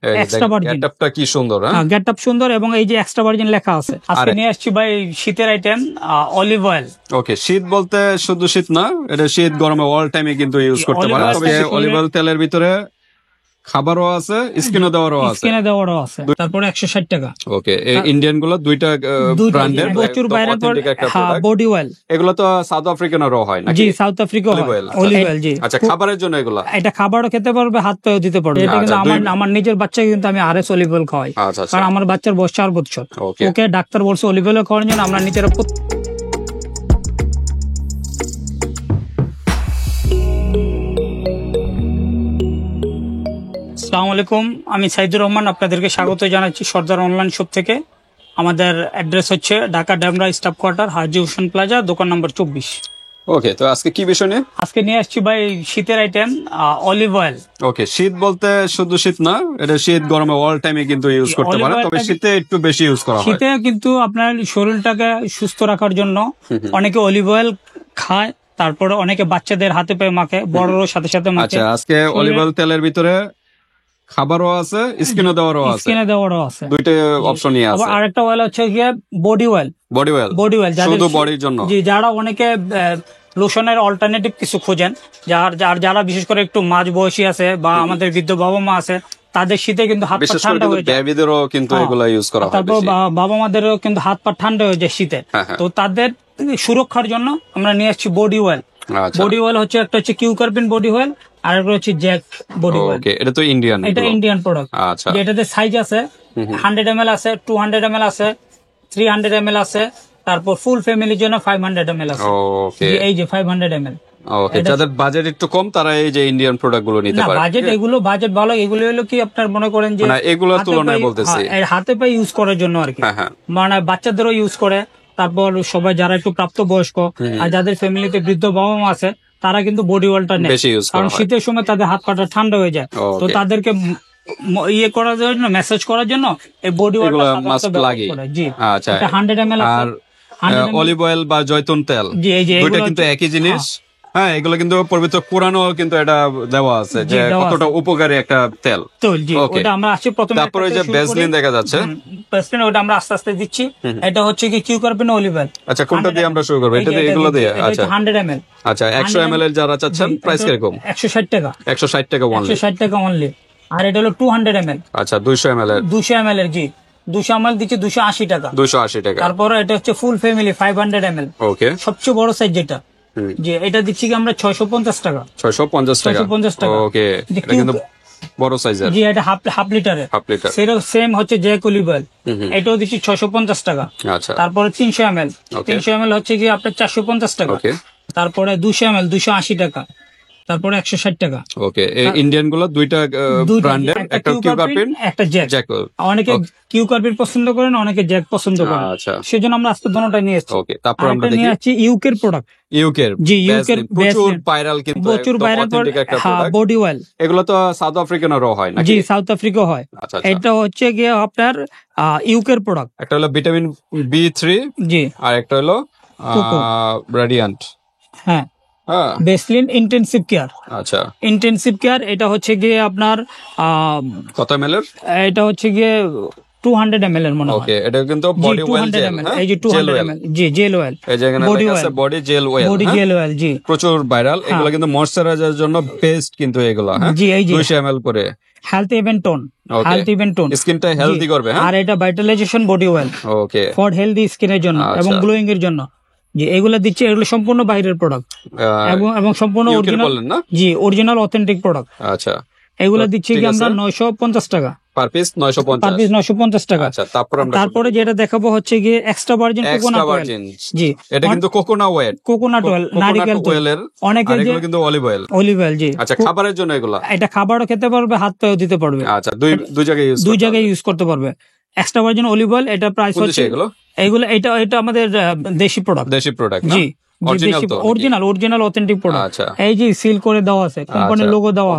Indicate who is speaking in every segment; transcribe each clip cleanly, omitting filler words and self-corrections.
Speaker 1: Extra virgin.
Speaker 2: গেটআপটা কি সুন্দর, হ্যাঁ
Speaker 1: গেটআপ সুন্দর এবং এই যে এক্সট্রা ভার্জিন লেখা আছে। আজকে নিয়ে আসছি ভাই শীতের আইটেম অলিভ অয়েল।
Speaker 2: ওকে, শীত বলতে শুধু শীত না, এটা শীত গরমে অল টাইমে কিন্তু ইউজ করতে পারে। তবে অলিভ অয়েল তেলের ভিতরে খাবারও আছে, স্কিনও দেওয়ারও আছে।
Speaker 1: তারপরে 160 টাকা।
Speaker 2: ওকে, ইন্ডিয়ান গুলো দুইটা ব্র্যান্ডের
Speaker 1: প্রচুর বাইরে বডি অয়েল।
Speaker 2: এগুলো তো সাউথ আফ্রিকানেরও হয় নাকি?
Speaker 1: জি, সাউথ আফ্রিকা অলিভ অয়েল। জি,
Speaker 2: আচ্ছা, খাবারের জন্য এগুলো?
Speaker 1: এটা খাবারও খেতে পারবে, হাত পায়েও দিতে পারবে। এটা কিন্তু আমার নিজের বাচ্চাকে কিন্তু আমি আরএস অলিভ অয়েল খাওয়াই, কারণ আমার বাচ্চার বয়স 4 বছর। ওকে ডাক্তার বলছে অলিভ অয়েল খাওয়ার জন্য। আমরা নিজেরা আসসালামু আলাইকুম, আমি সাইদুর রহমান, আপনাদেরকে স্বাগত জানাচ্ছি সর্দার অনলাইন শপ থেকে। আমাদের অ্যাড্রেস হচ্ছে ঢাকা ডেমরা স্টাফ কোয়ার্টার, হাজি হোসেন প্লাজা, দোকান নম্বর 24।
Speaker 2: ওকে, তো আজকে কি বিষয় নিয়ে?
Speaker 1: আজকে নিয়ে আসছি ভাই শীতের আইটেম অলিভ অয়েল।
Speaker 2: ওকে, শীত বলতে শুধু শীত না, এটা শীত গরমে অল টাইমে কিন্তু ইউজ করতে পারে। তবে শীতে একটু বেশি ইউজ করা হয়।
Speaker 1: শীতে কিন্তু আপনার শরীরটাকে সুস্থ রাখার জন্য অনেকে অলিভ অয়েল খায়, তারপরে অনেকে বাচ্চাদের হাতে পায়ে মাখে, বড়রও সাথে সাথে মাখে।
Speaker 2: আচ্ছা, আজকে অলিভ অয়েল তেলের ভিতরে খাবারও আছে, স্কিনও দেওয়ারও আছে। দুইটা অপশনই আছে।
Speaker 1: আবার আরেকটা অয়েল হচ্ছে গিয়ে বডি অয়েল। বডি অয়েল
Speaker 2: শুধু বডির জন্য।
Speaker 1: জি, যারা অনেকে লোশনের অল্টারনেটিভ কিছু খোঁজেন, যারা বিশেষ করে একটু মাঝ বয়সী আছে বা আমাদের বৃদ্ধ বাবা মা আছে, তাদের শীতে কিন্তু হাত পা ঠান্ডা হয়ে যায়।
Speaker 2: বেবিদেরও কিন্তু এগুলা ইউজ করা হয়।
Speaker 1: তারপর বাবা মাদেরও কিন্তু হাত পা ঠান্ডা হয়ে যায় শীতে। তো তাদের সুরক্ষার জন্য আমরা নিয়ে আসছি বডি অয়েল। বডি অয়েল হচ্ছে একটা হচ্ছে কিউকার্পিন বডি অয়েল, আর একটা হচ্ছে জ্যাক বডি অয়েল।
Speaker 2: এটা তো ইন্ডিয়ান,
Speaker 1: এটা ইন্ডিয়ান প্রোডাক্ট। আচ্ছা, এটাতে সাইজ আছে 100 ml আছে, 200 ml আছে, 300 ml আছে, তারপর ফুল ফ্যামিলির জন্য 500 ml আছে। এই যে 500 ml।
Speaker 2: ওকে, যাদের বাজেট একটু কম তারা এই যে ইন্ডিয়ান প্রোডাক্ট গুলো নিতে পারে।
Speaker 1: বাজেট ভালো। এগুলো হলো কি আপনার মনে করেন যে
Speaker 2: এগুলোর তুলনায় বলতেছি,
Speaker 1: হাতে পায়ে ইউজ করার জন্য আর কি। মানে বাচ্চাদেরও ইউজ করে, তারপর সবাই যারা একটু প্রাপ্তবয়স্ক আর যাদের ফ্যামিলিতে বৃদ্ধ বাবা মা আছে, তারা কিন্তু বডি অয়েলটা নেয়, কারণ শীতের সময় তাদের হাত পাটা ঠান্ডা হয়ে যায়। তো তাদেরকে ইয়ে করার জন্য, মেসেজ করার জন্য এই বডি অয়েলটা মাস্ট লাগে। জি, আচ্ছা, 100 ml
Speaker 2: আর অলিভ অয়েল বা জয়তুন তেল,
Speaker 1: জি, এই যে
Speaker 2: দুটো কিন্তু একই জিনিস। হ্যাঁ, এগুলো কিন্তু পবিত্র কোরআনও কিন্তু এটা দেওয়া আছে যে কতটা উপকারী একটা তেল।
Speaker 1: ওটা আমরা আসছি প্রথমে।
Speaker 2: তারপরে যে ভ্যাসলিন দেখা যাচ্ছে,
Speaker 1: ভ্যাসলিন ওটা আমরা আস্তে আস্তে দিচ্ছি। এটা হচ্ছে কি কিউকার্পিন অলিভ অয়েল।
Speaker 2: আচ্ছা, কোনটা দিয়ে আমরা শুরু করব? এটা দিয়ে, এগুলো দিয়ে? আচ্ছা,
Speaker 1: 100 ml।
Speaker 2: আচ্ছা, 100 ml এর যারা চাচ্ছেন প্রাইস কিরকম?
Speaker 1: 160 টাকা।
Speaker 2: 160 টাকা অনলি।
Speaker 1: 160 টাকা অনলি। আর এটা হলো 200 ml।
Speaker 2: আচ্ছা, 200 ml এর।
Speaker 1: 200 ml এর, জি, 200 ml দিচ্ছি 280 টাকা।
Speaker 2: 280 টাকা।
Speaker 1: তারপর এটা হচ্ছে ফুল ফ্যামিলি 500 ml।
Speaker 2: ওকে,
Speaker 1: সবচেয়ে বড় সাইজ যেটা, জি, এটা দিচ্ছি কি আমরা 650 টাকা।
Speaker 2: 650 টাকা। ওকে, এটা কিন্তু বড় সাইজের।
Speaker 1: জি, এটা হাফ লিটারে। সেটা সেম হচ্ছে জ্যাক অলিভ অয়েল, এটাও দিচ্ছি 650 টাকা।
Speaker 2: আচ্ছা,
Speaker 1: তারপরে 300 ml। 300 ml হচ্ছে কি আপনার 450 টাকা। তারপরে 200 ml 280 টাকা। তারপরে 160 টাকা।
Speaker 2: ওকে, ইন্ডিয়ান গুলো দুইটা ব্র্যান্ডের, একটা কিউকার্পিন, একটা জ্যাক।
Speaker 1: অনেকে কিউকার্পিন পছন্দ করেন, অনেকে জ্যাক পছন্দ করেন।
Speaker 2: আচ্ছা,
Speaker 1: সেজন্য আমরা আজকে দুটোটা নিয়ে এসেছি।
Speaker 2: ওকে, তারপর আমরা দেখি
Speaker 1: নিয়ে আসছি ইউকের প্রোডাক্ট।
Speaker 2: জি, ইউকের প্রচুর ভাইরাল, কিন্তু
Speaker 1: প্রচুর ভাইরাল বডি অয়েল।
Speaker 2: এগুলো তো সাউথ আফ্রিকানেরও হয় নাকি?
Speaker 1: জি, সাউথ আফ্রিকা হয়। এটা হচ্ছে গিয়ে আপনার ইউকের প্রোডাক্ট।
Speaker 2: একটা হলো ভিটামিন B3, জি, আর একটা হলো রেডিয়ান্ট।
Speaker 1: হ্যাঁ, ভ্যাসলিন ইন্টেনসিভ কেয়ার।
Speaker 2: আচ্ছা,
Speaker 1: ইন্টেনসিভ কেয়ার এটা হচ্ছে গিয়ে আপনার
Speaker 2: কত ml এর?
Speaker 1: এটা হচ্ছে গিয়ে 200 ml এর মনে হয়।
Speaker 2: ওকে, এটা কিন্তু বডি অয়েল জেল।
Speaker 1: এই যে 200 ml, জি, জেল অয়েল।
Speaker 2: এই যে এখানে লেখা আছে body gel oil.
Speaker 1: Body gel oil, জি,
Speaker 2: প্রচুর ভাইরাল। এগুলো কিন্তু ময়েশ্চারাইজারের জন্য বেস্ট, কিন্তু এগুলো
Speaker 1: জি, এই যে
Speaker 2: 200 ml করে।
Speaker 1: Health event tone, health event tone,
Speaker 2: স্কিনটা হেলদি করবে।
Speaker 1: আর এটা vitalization body oil.
Speaker 2: Okay,
Speaker 1: for healthy স্কিনের জন্য এবং গ্লোয়িং এর জন্য। জি, এগুলো দিচ্ছে, এগুলো সম্পূর্ণ বাইরের প্রোডাক্ট এবং সম্পূর্ণ অরিজিনাল। জি, অরিজিনাল অথেন্টিক প্রোডাক্ট।
Speaker 2: আচ্ছা,
Speaker 1: এগুলো দিচ্ছি কি আমরা 950 টাকা
Speaker 2: পার পিস।
Speaker 1: 950 টাকা।
Speaker 2: আচ্ছা, তারপরে যেটা দেখাবো হচ্ছে গিয়ে এক্সট্রা ভার্জিন কোকোনাট অয়েল। জি, এটা কিন্তু কোকোনাট অয়েল, নারিকেল তেলের। অনেকে কিন্তু অলিভ অয়েল। জি, আচ্ছা, খাবারের জন্য এগুলো। এটা খাবারও খেতে পারবে, হাত পায়েও দিতে পারবে। আচ্ছা, দুই জায়গায় ইউজ করতে পারবে। এক্সট্রা ভার্জিন অলিভ অয়েল, এটা প্রাইস হচ্ছে এগুলো, এটা আমাদের দেশি প্রোডাক্ট। জি, অরিজিনাল অথেন্টিক প্রোডাক্ট। এই যে সিল করে দেওয়া আছে, কোম্পানির লোগো দেওয়া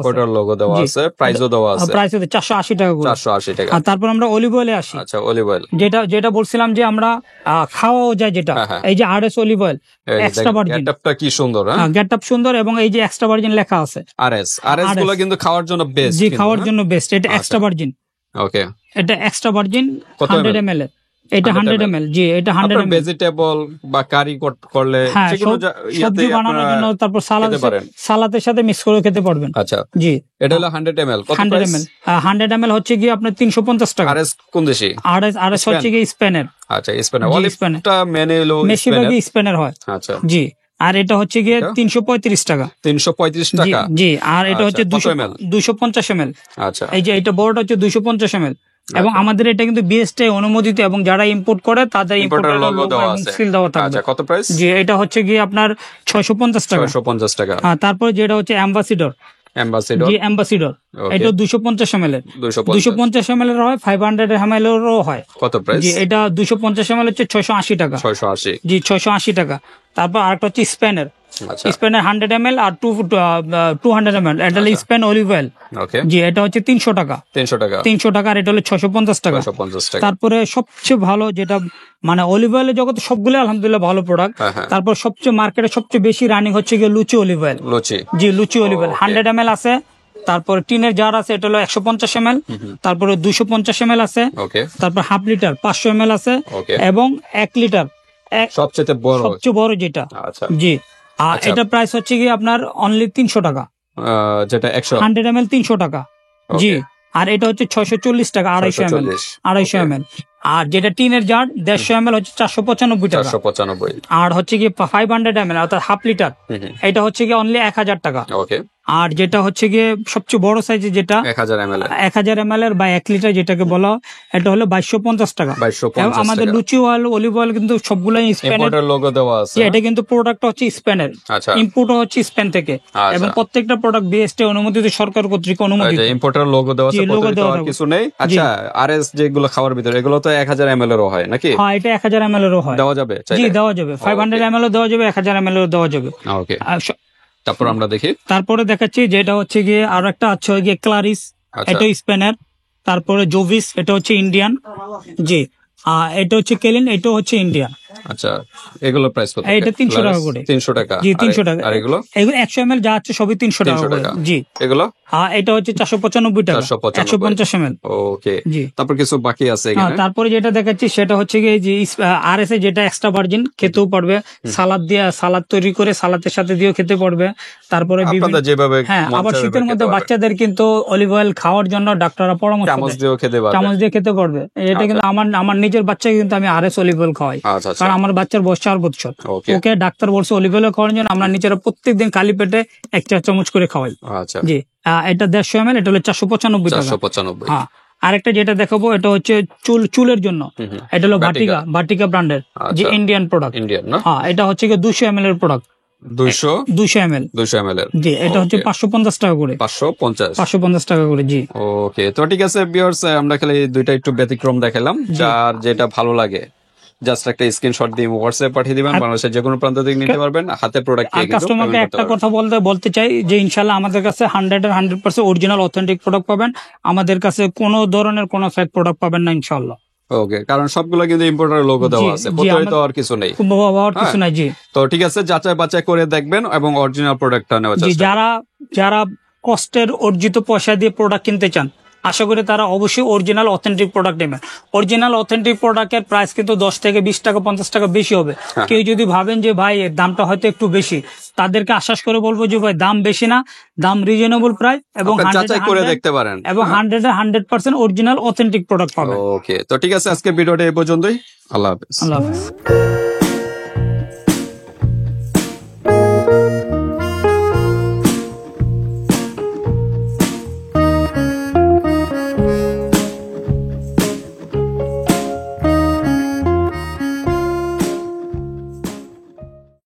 Speaker 2: আছে, প্রাইসও দেওয়া আছে। প্রাইস হচ্ছে 480 টাকা করে। 480 টাকা। আর তারপর আমরা অলিভ অয়েলে আসি। আচ্ছা, অলিভ অয়েল যেটা বলছিলাম যে আমরা খাওয়াও যায়, যেটা এই যে RS olive oil extra virgin. গেটআপটা কি সুন্দর, হ্যাঁ, গেটআপ সুন্দর, এবং এই যে এক্সট্রা ভার্জিন লেখা আছে। আরএস গুলো কিন্তু খাওয়ার জন্য বেস্ট। জি, খাওয়ার জন্য বেস্ট। এটা এক্সট্রা ভার্জিন। ওকে,
Speaker 1: এটা এক্সট্রা ভার্জিন 100 ml এর, এটা 100 ml। জি, এটা 100 ml।
Speaker 2: ভেজিটেবল বা কারি করলে
Speaker 1: সবজি বানানোর জন্য, তারপর সালাদের সাথে মিক্স করে খেতে পারবেন।
Speaker 2: আচ্ছা
Speaker 1: জি,
Speaker 2: এটা হলো 100 ml। কত
Speaker 1: 100 ml 100 ml হচ্ছে কি আপনার 350 টাকা।
Speaker 2: আরএস কোন দেশি?
Speaker 1: আরএস হচ্ছে কি স্পেনের।
Speaker 2: আচ্ছা, স্পেনের। অলিভটা মেনেলো
Speaker 1: বেশিরভাগই স্পেনের হয়।
Speaker 2: আচ্ছা,
Speaker 1: জি। আর এটা হচ্ছে গিয়ে 335 টাকা।
Speaker 2: 335 টাকা।
Speaker 1: জি। আর এটা হচ্ছে 250 ml।
Speaker 2: আচ্ছা,
Speaker 1: এই যে এটা বড়টা হচ্ছে 250 ml। এবং আমাদের এটা কিন্তু বিএসটিআই অনুমোদিত, এবং যারা ইম্পোর্ট করে তাদের ইম্পোর্টার লোগো এবং সিল দেওয়া থাকবে।
Speaker 2: আচ্ছা, কত প্রাইস?
Speaker 1: জি, এটা হচ্ছে গিয়ে আপনার 650 টাকা।
Speaker 2: 650 টাকা।
Speaker 1: হ্যাঁ, তারপর যেটা হচ্ছে অ্যাম্বাসিডর। জি, অ্যাম্বাসিডর। এটা 250 ml এর। 250 ml এর হয়, 500 ml এরও হয়।
Speaker 2: কত প্রাইস?
Speaker 1: জি, এটা 250 ml হচ্ছে 680 টাকা।
Speaker 2: 680।
Speaker 1: জি, 680 টাকা। তারপর আরেকটা হচ্ছে স্পেনের। স্পেনের 100 ml আর 200 ml, এটা হলো স্পেন অলিভ অয়েল। জি, এটা হচ্ছে 300 টাকা। 300 টাকা। আর এটা হলো 650 টাকা। তারপরে সবচেয়ে ভালো যেটা, মানে অলিভ অয়েলের জগতে সবগুলো আলহামদুলিল্লাহ ভালো প্রোডাক্ট। তারপর সবচেয়ে মার্কেটে সবচেয়ে বেশি রানিং হচ্ছে গিয়ে লুচি অলিভ অয়েল। জি, লুচি অলিভ অয়েল 100 ml আছে। তারপরে টিনের জার আছে, এটা হলো 150 ml। তারপরে 250 ml আছে। তারপর হাফ লিটার 500 ml আছে। এবং 1 লিটার সবচেয়ে বড় যেটা। জি। আর এটা প্রাইস হচ্ছে কি আপনার অনলি 300 টাকা।
Speaker 2: যেটা
Speaker 1: 100 ml 300 টাকা। জি। আর এটা হচ্ছে 640 টাকা 250 ml। 250 ml। আর যেটা টিনের জার 150 ml হচ্ছে 495 টাকা।
Speaker 2: 495।
Speaker 1: আর হচ্ছে কি 500 ml অর্থাৎ হাফ লিটার, এটা হচ্ছে কি অনলি 1000 টাকা। আর যেটা হচ্ছে গিয়ে সবচেয়ে বড় সাইজের যেটা 1000 ml এর বা 1 লিটার যেটাকে বলা, এটা হলো 2250 টাকা। আমাদের লুচি অয়েল অলিভ অয়েল কিন্তু সবগুলাই স্পেনের লোগো দেওয়া আছে। এটা কিন্তু প্রোডাক্ট হচ্ছে স্পেনের, ইম্পোর্ট হচ্ছে স্পেন থেকে। এবং প্রত্যেকটা প্রোডাক্ট বিএসটি অনুমোদিত, সরকার কর্তৃক অনুমোদিত।
Speaker 2: ইম্পোর্টার লোগো দেওয়া আছে, লোগো দেওয়া কিছু নেই। আচ্ছা, আরএস যেগুলো খাওয়ার ভিতরে, এগুলো তো 1000 ml এরও হয় নাকি?
Speaker 1: হ্যাঁ, এটা 1000 ml এরও হয়।
Speaker 2: দেওয়া যাবে?
Speaker 1: জি, দেওয়া যাবে। 500 ml ও দেওয়া যাবে, 1000 ml ও দেওয়া যাবে।
Speaker 2: ওকে। তারপর আমরা দেখি,
Speaker 1: তারপরে দেখাচ্ছি যেটা হচ্ছে গিয়ে আর একটা আছে গিয়ে ক্লারিস, এটা স্পেনের। তারপরে জোভিস, এটা হচ্ছে ইন্ডিয়ান। জি। এটা হচ্ছে কেলিন, এটা হচ্ছে ইন্ডিয়ান।
Speaker 2: আচ্ছা, এগুলো প্রাইস কত?
Speaker 1: এটা 300 টাকা করে।
Speaker 2: 300 টাকা।
Speaker 1: জি, 300 টাকা।
Speaker 2: আর এগুলো
Speaker 1: 100 ml যা আছে সবই 300 টাকা করে। জি।
Speaker 2: এগুলো
Speaker 1: এটা হচ্ছে 495 টাকা। 150 ml।
Speaker 2: ওকে।
Speaker 1: জি।
Speaker 2: তারপর কিছু বাকি আছে এখানে।
Speaker 1: তারপরে যেটা দেখাচ্ছি সেটা হচ্ছে গিয়ে যে আরএস এ যেটা এক্সট্রা ভার্জিন, খেতেও পারবে, সালাদ তৈরি করে সালাদের সাথে দিয়েও খেতে পারবে। তারপরে
Speaker 2: যেভাবে,
Speaker 1: হ্যাঁ, আবার শীতের মধ্যে বাচ্চাদের কিন্তু অলিভ অয়েল খাওয়ার জন্য ডাক্তাররা পরামর্শ দেয়, চামচ দিয়ে খেতে পারবে। এটা কিন্তু আমার নিজের বাচ্চাকে কিন্তু আমি আরএস অলিভ অয়েল খাওয়াই, কারণ আমার বাচ্চার বয়স 4 বছর। ওকে ডাক্তার বলছে অলিভ অয়েল খাওয়ার জন্য, আমরা নিজেরা প্রত্যেকদিন খালি পেটে 1 চা চামচ করে খাওয়াই। জি। এটা 150 ml, এটা হলো 495 টাকা। হ্যাঁ। আরেকটা যেটা দেখাবো, এটা হচ্ছে চুলের জন্য, এটা হলো ভাটিকা ব্র্যান্ডের, যে ইন্ডিয়ান প্রোডাক্ট। হ্যাঁ, এটা হচ্ছে 200 ml এর প্রোডাক্ট। 200 ml। জি, এটা হচ্ছে 550 টাকা করে। 550 টাকা করে। জি।
Speaker 2: ওকে, তো ঠিক আছে ভিউয়ার্স, আমরা খালি দুইটা একটু ব্যতিক্রম দেখালাম। যার যেটা ভালো লাগে জাস্ট একটা স্ক্রিনশট দিয়ে হোয়াটসঅ্যাপে পাঠিয়ে দিবেন, বাংলাদেশের যে কোনো প্রান্ত থেকে নিতে পারবেন, হাতে প্রোডাক্ট পেয়ে।
Speaker 1: কাস্টমারকে একটা কথা বলতে চাই যে ইনশাআল্লাহ আমাদের কাছে 100% অরিজিনাল অথেন্টিক প্রোডাক্ট পাবেন। আমাদের কাছে কোনো ধরনের কোনো ফেক প্রোডাক্ট পাবেন না ইনশাআল্লাহ।
Speaker 2: ওকে, কারণ সবগুলো কিন্তু ইম্পোর্টার লোগো দেওয়া আছে, প্রতারিত আর কিছু নেই।
Speaker 1: কিছু নাই। জি।
Speaker 2: তো ঠিক আছে, যাচাই বাছাই করে দেখবেন এবং অরিজিনাল প্রোডাক্টটা নেওয়ার চেষ্টা করবেন।
Speaker 1: যারা কষ্টের অর্জিত পয়সা দিয়ে প্রোডাক্ট কিনতে চান, আশা করি তারা অবশ্যই অরিজিনাল অথেন্টিক প্রোডাক্ট নেবেন। অরিজিনাল অথেন্টিক প্রোডাক্টের প্রাইস কিন্তু 10 থেকে 20 টাকা 50 টাকা বেশি হবে। কেউ যদি ভাবেন যে ভাই এর দামটা হয়তো একটু বেশি, তাদেরকে আশ্বাস করে বলবো যে ভাই দাম বেশি না, দাম রিজনেবল প্রাইস, এবং
Speaker 2: যাচাই করে দেখতে পারেন,
Speaker 1: এবং 100% অরিজিনাল অথেন্টিক প্রোডাক্ট পাবেন।
Speaker 2: ওকে, তো ঠিক আছে, আজকে ভিডিওটা এই পর্যন্তই। আল্লাহ হাফেজ।